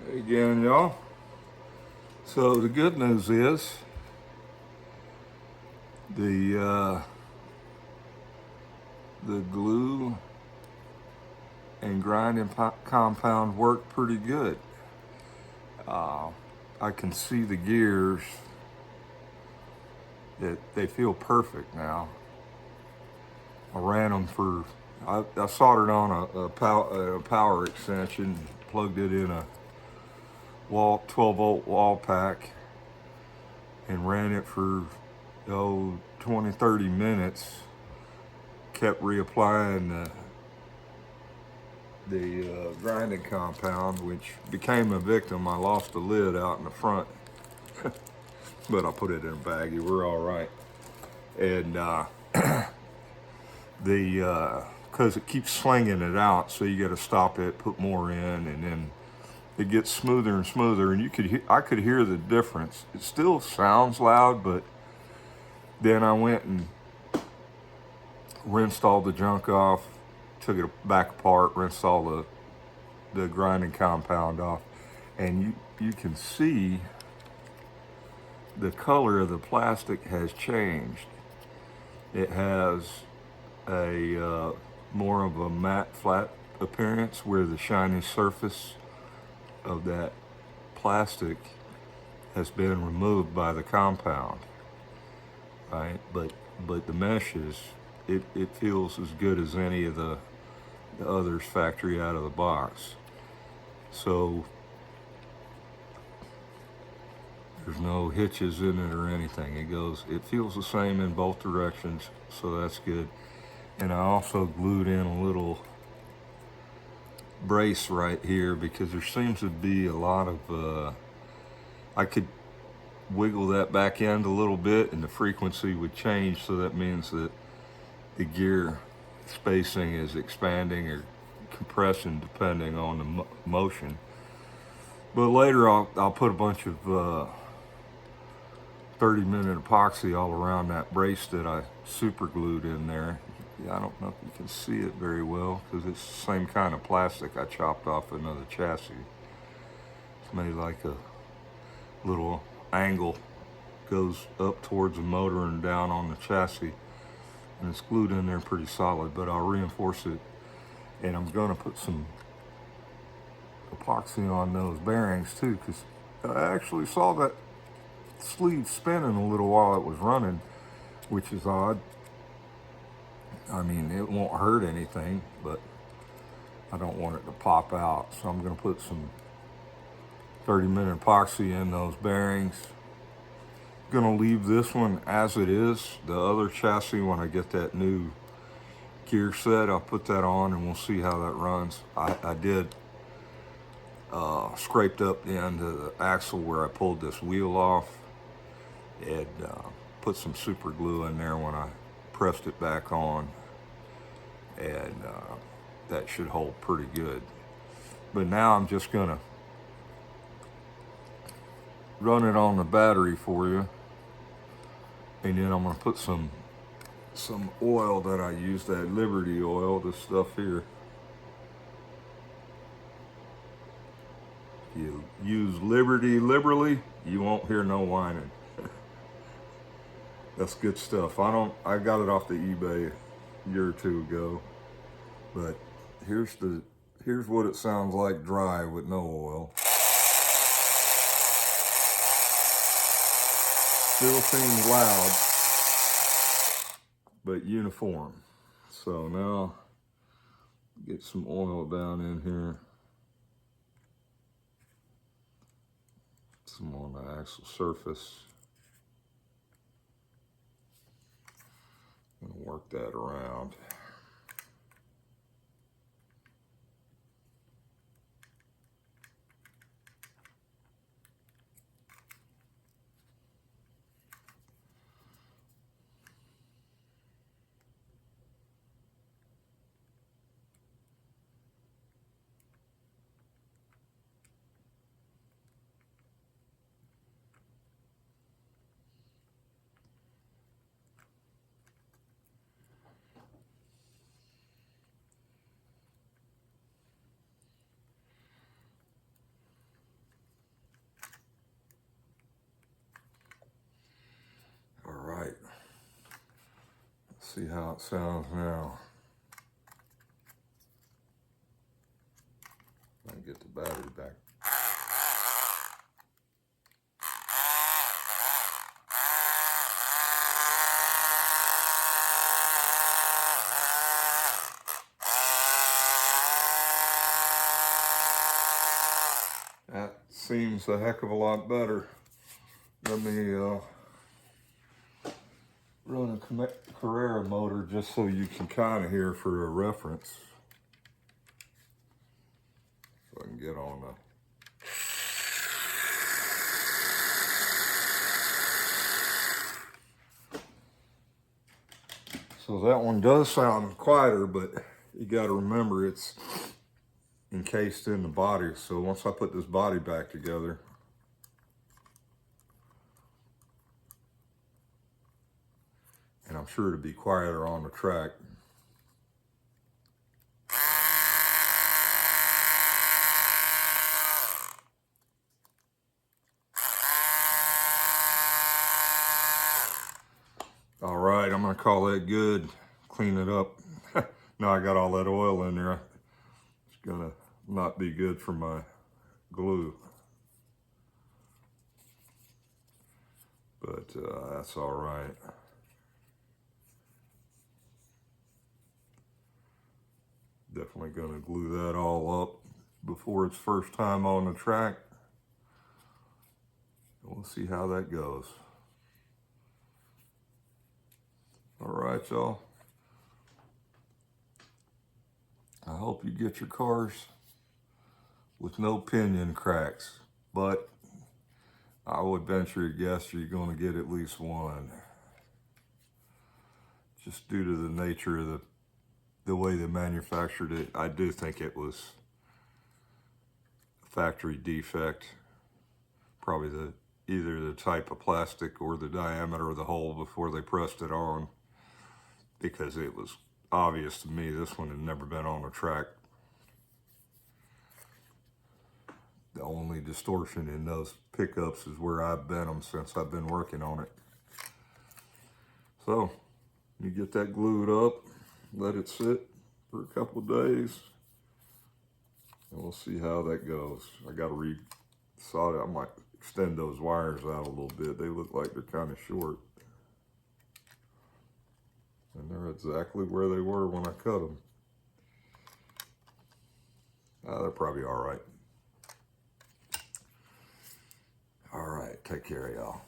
Hey again, y'all. So the good news is the the glue and grinding compound work pretty good. I can see the gears that they feel perfect now. I ran them for I soldered on a power extension, plugged it in a 12-volt wall pack, and ran it for 20, 30 minutes. Kept reapplying the grinding compound, which became a victim. I lost the lid out in the front, but I put it in a baggie. We're all right. And because it keeps slinging it out, so you got to stop it, put more in, and then it gets smoother and smoother. And I could hear the difference. It still sounds loud, but then I went and rinsed all the junk off, took it back apart, rinsed all the grinding compound off, and you can see the color of the plastic has changed. It has a more of a matte flat appearance where the shiny surface of that plastic has been removed by the compound, right? But the mesh it feels as good as any of the others factory out of the box. So there's no hitches in it or anything. It feels the same in both directions, so that's good. And I also glued in a little brace right here because there seems to be a lot of, I could wiggle that back end a little bit and the frequency would change, so that means that the gear spacing is expanding or compressing depending on the motion. But later I'll put a bunch of 30-minute epoxy all around that brace that I super glued in there. I don't know if you can see it very well because it's the same kind of plastic I chopped off another chassis. It's made like a little angle, goes up towards the motor and down on the chassis, and it's glued in there pretty solid, but I'll reinforce it, and I'm gonna put some epoxy on those bearings too, because I actually saw that sleeve spinning a little while it was running, which is odd. I mean, it won't hurt anything, but I don't want it to pop out. So I'm going to put some 30-minute epoxy in those bearings. Going to leave this one as it is. The other chassis, when I get that new gear set, I'll put that on and we'll see how that runs. I did scraped up the end of the axle where I pulled this wheel off, and put some super glue in there when I pressed it back on, and that should hold pretty good. But now I'm just gonna run it on the battery for you, and then I'm gonna put some oil that I use, that Liberty oil, this stuff here. If you use Liberty liberally, you won't hear no whining. That's good stuff. I got it off the eBay a year or two ago, but here's what it sounds like dry with no oil. Still seems loud, but uniform. So now get some oil down in here, some on the axle surface. I'm gonna work that around. see how it sounds now. I can get the battery back. That seems a heck of a lot better. Let me run a Carrera motor just so you can kind of hear for a reference. So I can get on the... So that one does sound quieter, but you got to remember it's encased in the body. So once I put this body back together, and I'm sure to be quieter on the track. All right, I'm gonna call that good. Clean it up. Now I got all that oil in there. It's gonna not be good for my glue. But that's all right. Definitely gonna glue that all up before it's first time on the track. We'll see how that goes. All right, y'all. I hope you get your cars with no pinion cracks, but I would venture to guess you're going to get at least one. Just due to the nature of the way they manufactured it. I do think it was a factory defect. Probably either the type of plastic or the diameter of the hole before they pressed it on, because it was obvious to me this one had never been on a track. The only distortion in those pickups is where I've bent them since I've been working on it. So you get that glued up, let it sit for a couple of days, and we'll see how that goes. I got to re-solder. I might extend those wires out a little bit. They look like they're kind of short. And they're exactly where they were when I cut them. They're probably all right. All right, take care, y'all.